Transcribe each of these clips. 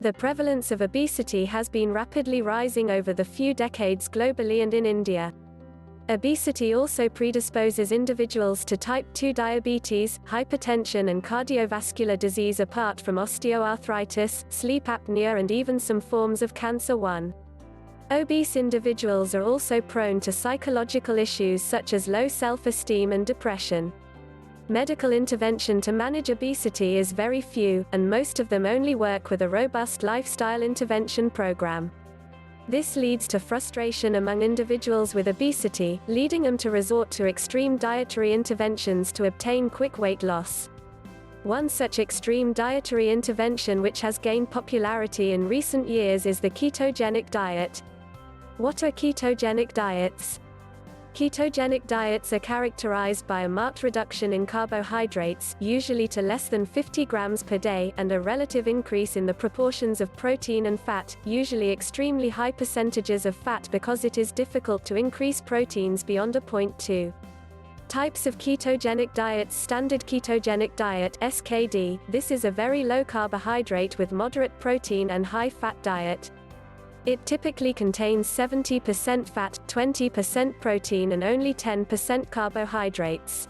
The prevalence of obesity has been rapidly rising over the few decades globally and in India. Obesity also predisposes individuals to type 2 diabetes, hypertension and cardiovascular disease apart from osteoarthritis, sleep apnea and even some forms of cancer. Obese individuals are also prone to psychological issues such as low self-esteem and depression. Medical intervention to manage obesity is very few, and most of them only work with a robust lifestyle intervention program. This leads to frustration among individuals with obesity, leading them to resort to extreme dietary interventions to obtain quick weight loss. One such extreme dietary intervention which has gained popularity in recent years is the ketogenic diet. What are ketogenic diets? Ketogenic diets are characterized by a marked reduction in carbohydrates, usually to less than 50 grams per day, and a relative increase in the proportions of protein and fat, usually extremely high percentages of fat because it is difficult to increase proteins beyond a point 2. Types of ketogenic diets. Standard ketogenic diet (SKD). This is a very low carbohydrate with moderate protein and high fat diet. It typically contains 70% fat, 20% protein and only 10% carbohydrates.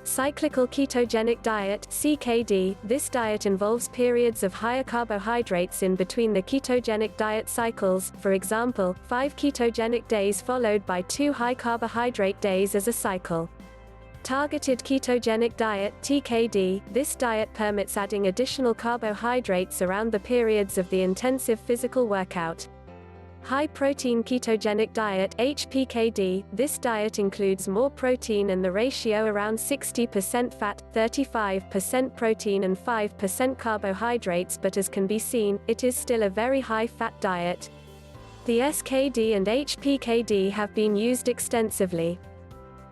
Cyclical ketogenic diet (CKD). This diet involves periods of higher carbohydrates in between the ketogenic diet cycles, for example, 5 ketogenic days followed by 2 high carbohydrate days as a cycle. Targeted ketogenic diet (TKD). This diet permits adding additional carbohydrates around the periods of the intensive physical workout. High-protein ketogenic diet (HPKD). This diet includes more protein and the ratio around 60% fat, 35% protein and 5% carbohydrates, but as can be seen, it is still a very high-fat diet. The SKD and HPKD have been used extensively.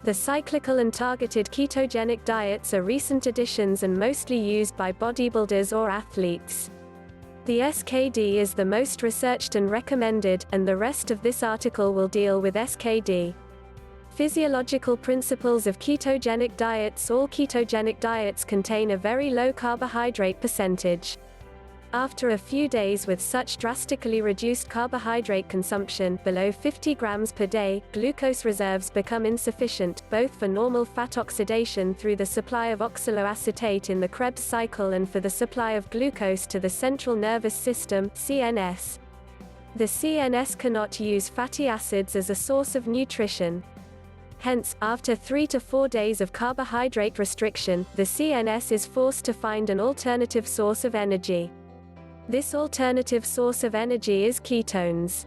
The cyclical and targeted ketogenic diets are recent additions and mostly used by bodybuilders or athletes. The SKD is the most researched and recommended, and the rest of this article will deal with SKD. Physiological principles of ketogenic diets. All ketogenic diets contain a very low carbohydrate percentage. After a few days with such drastically reduced carbohydrate consumption, below 50 grams per day, glucose reserves become insufficient, both for normal fat oxidation through the supply of oxaloacetate in the Krebs cycle and for the supply of glucose to the central nervous system (CNS). The CNS cannot use fatty acids as a source of nutrition. Hence, after 3 to 4 days of carbohydrate restriction, the CNS is forced to find an alternative source of energy. This alternative source of energy is ketones.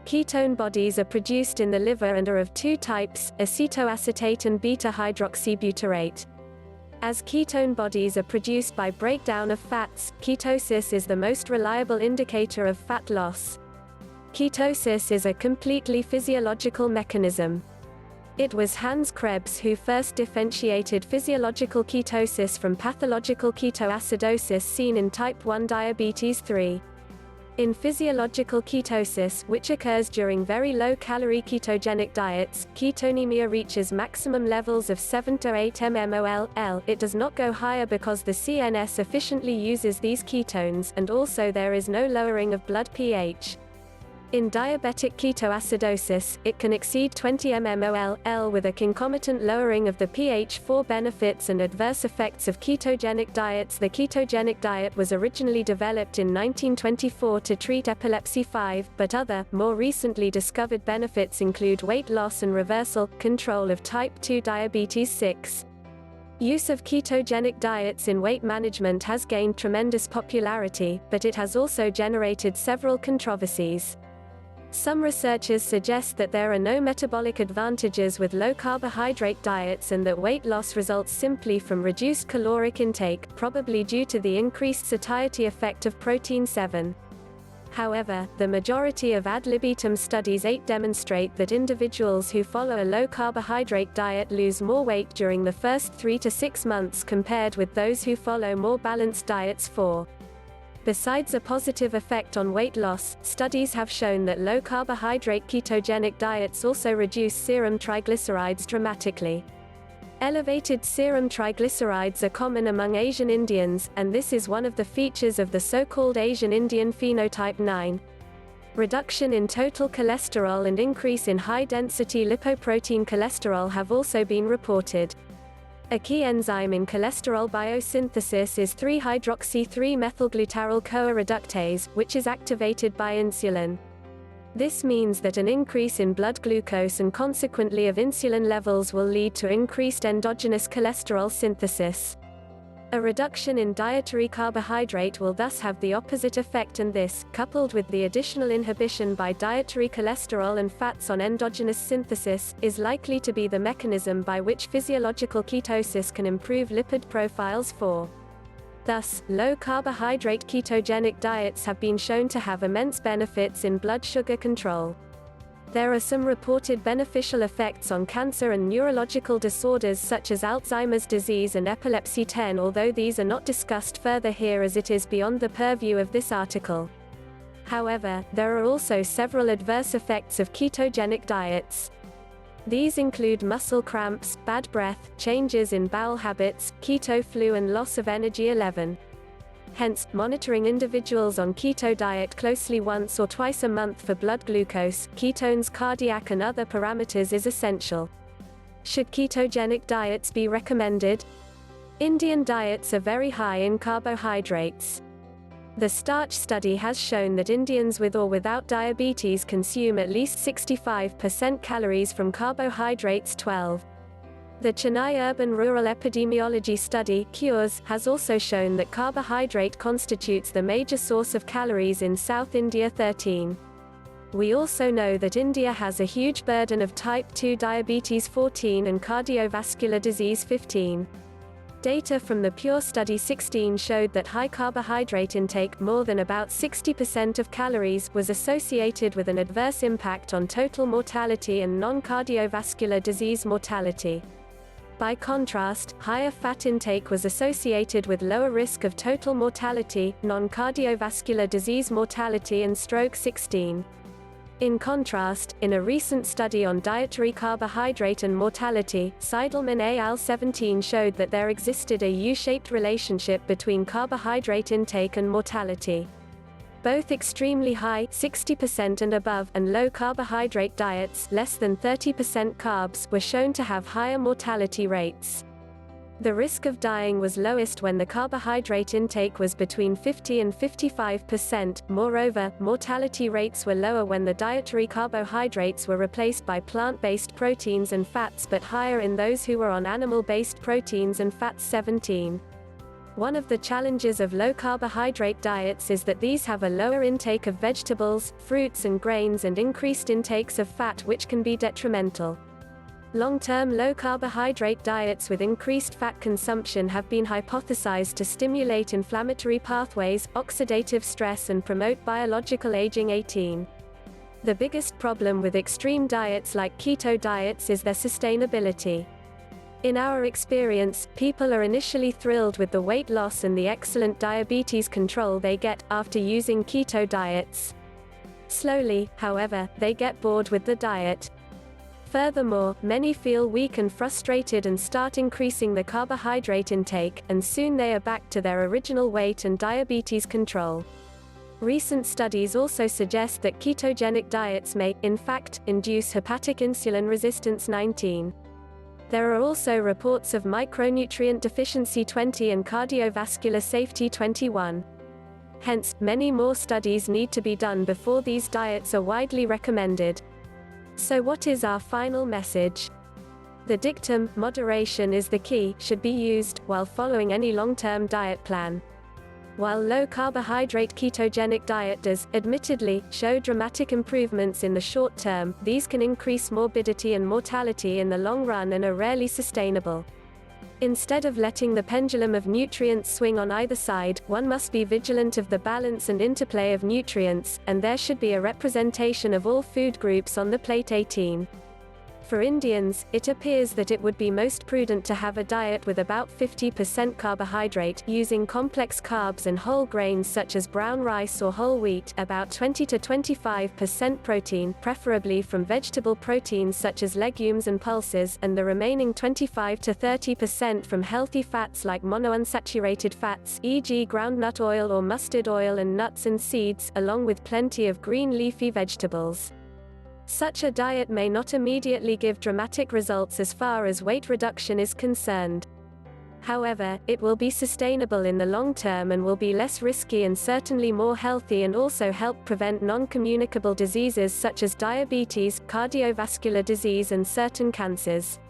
Ketone bodies are produced in the liver and are of 2 types, acetoacetate and beta-hydroxybutyrate. As ketone bodies are produced by breakdown of fats, ketosis is the most reliable indicator of fat loss. Ketosis is a completely physiological mechanism. It was Hans Krebs who first differentiated physiological ketosis from pathological ketoacidosis seen in type 1 diabetes 3. In physiological ketosis, which occurs during very low-calorie ketogenic diets, ketonemia reaches maximum levels of 7 to 8 mmol/L. It does not go higher because the CNS efficiently uses these ketones, and also there is no lowering of blood pH. In diabetic ketoacidosis, it can exceed 20 mmol/L with a concomitant lowering of the pH. For benefits and adverse effects of ketogenic diets. The ketogenic diet was originally developed in 1924 to treat epilepsy 5, but other, more recently discovered benefits include weight loss and reversal, control of type 2 diabetes 6. Use of ketogenic diets in weight management has gained tremendous popularity, but it has also generated several controversies. Some researchers suggest that there are no metabolic advantages with low-carbohydrate diets and that weight loss results simply from reduced caloric intake, probably due to the increased satiety effect of protein 7. However, the majority of ad libitum studies demonstrate that individuals who follow a low-carbohydrate diet lose more weight during the first 3 to 6 months compared with those who follow more balanced diets. Besides a positive effect on weight loss, studies have shown that low-carbohydrate ketogenic diets also reduce serum triglycerides dramatically. Elevated serum triglycerides are common among Asian Indians, and this is one of the features of the so-called Asian Indian phenotype 9. Reduction in total cholesterol and increase in high-density lipoprotein cholesterol have also been reported. A key enzyme in cholesterol biosynthesis is 3-hydroxy-3-methylglutaryl-CoA reductase, which is activated by insulin. This means that an increase in blood glucose and consequently of insulin levels will lead to increased endogenous cholesterol synthesis. A reduction in dietary carbohydrate will thus have the opposite effect, and this, coupled with the additional inhibition by dietary cholesterol and fats on endogenous synthesis, is likely to be the mechanism by which physiological ketosis can improve lipid profiles for. Thus, low-carbohydrate ketogenic diets have been shown to have immense benefits in blood sugar control. There are some reported beneficial effects on cancer and neurological disorders such as Alzheimer's disease and epilepsy 10, although these are not discussed further here as it is beyond the purview of this article. However, there are also several adverse effects of ketogenic diets. These include muscle cramps, bad breath, changes in bowel habits, keto flu and loss of energy. 11. Hence, monitoring individuals on keto diet closely once or twice a month for blood glucose, ketones, cardiac and other parameters is essential. Should ketogenic diets be recommended? Indian diets are very high in carbohydrates. The starch study has shown that Indians with or without diabetes consume at least 65% calories from carbohydrates. 12. The Chennai Urban-Rural Epidemiology Study (CURES) has also shown that carbohydrate constitutes the major source of calories in South India. 13. We also know that India has a huge burden of type 2 diabetes. 14 and cardiovascular disease. 15. Data from the PURE study 16 showed that high carbohydrate intake, more than about 60% of calories, was associated with an adverse impact on total mortality and non-cardiovascular disease mortality. By contrast, higher fat intake was associated with lower risk of total mortality, non-cardiovascular disease mortality and stroke. 16. In contrast, in a recent study on dietary carbohydrate and mortality, Seidelman et al. 17 showed that there existed a U-shaped relationship between carbohydrate intake and mortality. Both extremely high 60% and above and low carbohydrate diets less than 30% carbs were shown to have higher mortality rates. The risk of dying was lowest when the carbohydrate intake was between 50 and 55%. Moreover, mortality rates were lower when the dietary carbohydrates were replaced by plant-based proteins and fats, but higher in those who were on animal-based proteins and fats. 17. One of the challenges of low-carbohydrate diets is that these have a lower intake of vegetables, fruits and grains and increased intakes of fat, which can be detrimental. Long-term low-carbohydrate diets with increased fat consumption have been hypothesized to stimulate inflammatory pathways, oxidative stress and promote biological aging. 18. The biggest problem with extreme diets like keto diets is their sustainability. In our experience, people are initially thrilled with the weight loss and the excellent diabetes control they get after using keto diets. Slowly, however, they get bored with the diet. Furthermore, many feel weak and frustrated and start increasing the carbohydrate intake, and soon they are back to their original weight and diabetes control. Recent studies also suggest that ketogenic diets may, in fact, induce hepatic insulin resistance. 19. There are also reports of micronutrient deficiency. 20 and cardiovascular safety. 21. Hence, many more studies need to be done before these diets are widely recommended. So what is our final message? The dictum, moderation is the key, should be used while following any long-term diet plan. While low-carbohydrate ketogenic diet does, admittedly, show dramatic improvements in the short term, these can increase morbidity and mortality in the long run and are rarely sustainable. Instead of letting the pendulum of nutrients swing on either side, one must be vigilant of the balance and interplay of nutrients, and there should be a representation of all food groups on the plate. 18. For Indians, it appears that it would be most prudent to have a diet with about 50% carbohydrate, using complex carbs and whole grains such as brown rice or whole wheat, about 20 to 25% protein, preferably from vegetable proteins such as legumes and pulses, and the remaining 25 to 30% from healthy fats like monounsaturated fats, e.g. groundnut oil or mustard oil, and nuts and seeds, along with plenty of green leafy vegetables. Such a diet may not immediately give dramatic results as far as weight reduction is concerned. However, it will be sustainable in the long term and will be less risky and certainly more healthy, and also help prevent non-communicable diseases such as diabetes, cardiovascular disease, and certain cancers.